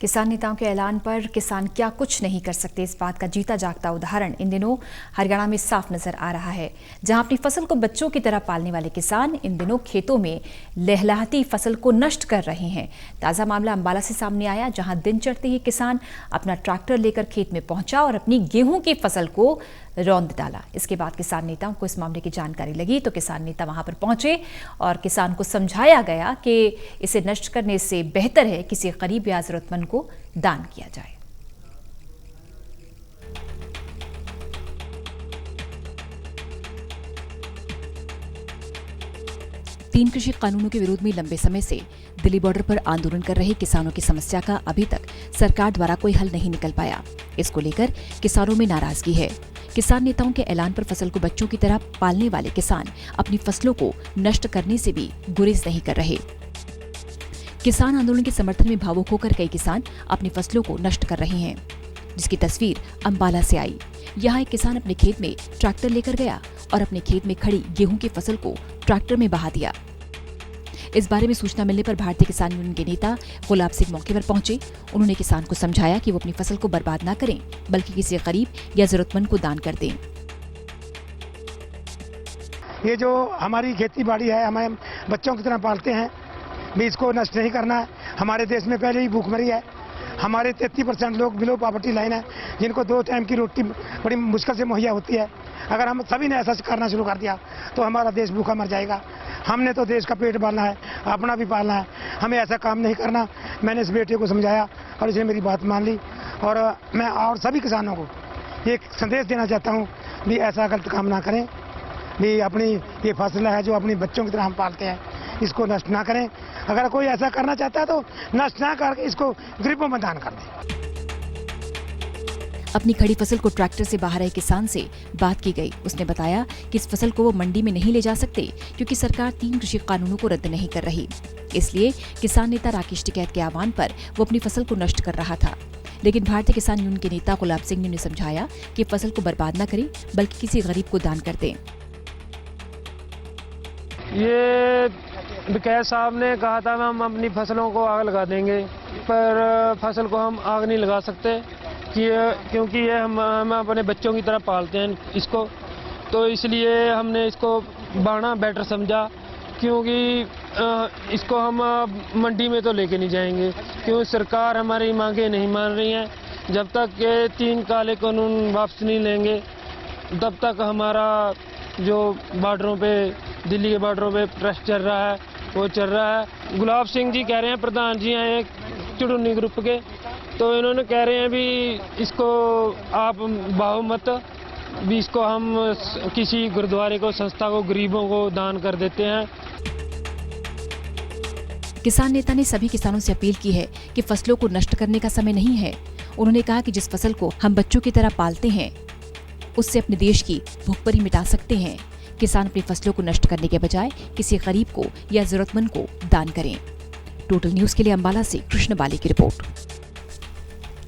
किसान नेताओं के ऐलान पर किसान क्या कुछ नहीं कर सकते, इस बात का जीता जागता उदाहरण इन दिनों हरियाणा में साफ नजर आ रहा है, जहां अपनी फसल को बच्चों की तरह पालने वाले किसान इन दिनों खेतों में लहलहाती फसल को नष्ट कर रहे हैं। ताजा मामला अंबाला से सामने आया, जहां दिन चढ़ते ही किसान अपना ट्रैक्टर लेकर खेत में पहुंचा और अपनी गेहूं की फसल को रौंद डाला। इसके बाद किसान नेताओं को इस मामले की जानकारी लगी तो किसान नेता वहां पर पहुंचे और किसान को समझाया गया कि इसे नष्ट करने से बेहतर है किसी गरीब या जरूरतमंद को दान किया जाए। तीन कृषि कानूनों के विरोध में लंबे समय से दिल्ली बॉर्डर पर आंदोलन कर रहे किसानों की समस्या का अभी तक सरकार द्वारा कोई हल नहीं निकल पाया। इसको लेकर किसानों में नाराजगी है। किसान नेताओं के ऐलान पर फसल को बच्चों की तरह पालने वाले किसान अपनी फसलों को नष्ट करने से भी गुरेज नहीं कर रहे। किसान आंदोलन के समर्थन में भावुक होकर कई किसान अपनी फसलों को नष्ट कर रहे हैं, जिसकी तस्वीर अंबाला से आई। यहाँ एक किसान अपने खेत में ट्रैक्टर लेकर गया और अपने खेत में खड़ी गेहूं की फसल को ट्रैक्टर में बहा दिया। इस बारे में सूचना मिलने पर भारतीय किसान यूनियन के नेता गुलाब सिंह मौके पर पहुंचे। उन्होंने किसान को समझाया कि वो अपनी फसल को बर्बाद न करें, बल्कि किसी गरीब या जरूरतमंद को दान कर दें। ये जो हमारी खेती बाड़ी है, हमें बच्चों की तरह पालते हैं, भी इसको नष्ट नहीं करना है। हमारे देश में पहले ही भूखमरी है। हमारे 33% लोग बिलो पॉवर्टी लाइन है, जिनको 2 टाइम की रोटी बड़ी मुश्किल से मुहैया होती है। अगर हम सभी ने ऐसा करना शुरू कर दिया तो हमारा देश भूखा मर जाएगा। हमने तो देश का पेट पालना है, अपना भी पालना है, हमें ऐसा काम नहीं करना। मैंने इस बेटे को समझाया और इसने मेरी बात मान ली। और मैं और सभी किसानों को एक संदेश देना चाहता हूँ भी ऐसा गलत काम ना करें, भी अपनी ये फसल है जो अपने बच्चों की तरह हम पालते हैं, इसको नष्ट ना करें। अगर कोई ऐसा करना चाहता है तो नष्ट ना करके इसको गरीबों में दान कर दें। अपनी खड़ी फसल को ट्रैक्टर से बाहर आए किसान से बात की गई। उसने बताया कि इस फसल को वो मंडी में नहीं ले जा सकते क्योंकि सरकार 3 कृषि कानूनों को रद्द नहीं कर रही। इसलिए किसान नेता राकेश टिकैत के आह्वान पर वो अपनी फसल को नष्ट कर रहा था। लेकिन भारतीय किसान यूनियन के नेता गुलाब सिंह ने उन्हें समझाया कि फसल को बर्बाद न करें, बल्कि किसी गरीब को दान कर दें। ये विकास साहब ने कहा था हम अपनी फसलों को आग लगा देंगे, पर फसल को हम आग नहीं लगा सकते क्योंकि ये हम अपने बच्चों की तरह पालते हैं इसको। तो इसलिए हमने इसको बाना बेटर समझा, क्योंकि इसको हम मंडी में तो लेके नहीं जाएंगे, क्योंकि सरकार हमारी मांगे नहीं मान रही है। जब तक ये 3 काले कानून वापस नहीं लेंगे तब तक हमारा जो बॉर्डरों पे, दिल्ली के बॉर्डरों पे प्रेस चल रहा है वो चल रहा है। गुलाब सिंह जी कह रहे हैं, प्रधान जी हैं एक चुड़ुन्नी ग्रुप के, तो इन्होंने कह रहे हैं भी इसको आप बाहो मत, भी इसको हम किसी गुरुद्वारे को, संस्था को, गरीबों को दान कर देते हैं। किसान नेता ने सभी किसानों से अपील की है कि फसलों को नष्ट करने का समय नहीं है। उन्होंने कहा कि जिस फसल को हम बच्चों की तरह पालते हैं उससे अपने देश की भूखमरी मिटा सकते हैं। किसान अपनी फसलों को नष्ट करने के बजाय किसी गरीब को या जरूरतमंद को दान करें। टोटल न्यूज के लिए अंबाला से कृष्ण बाली की रिपोर्ट।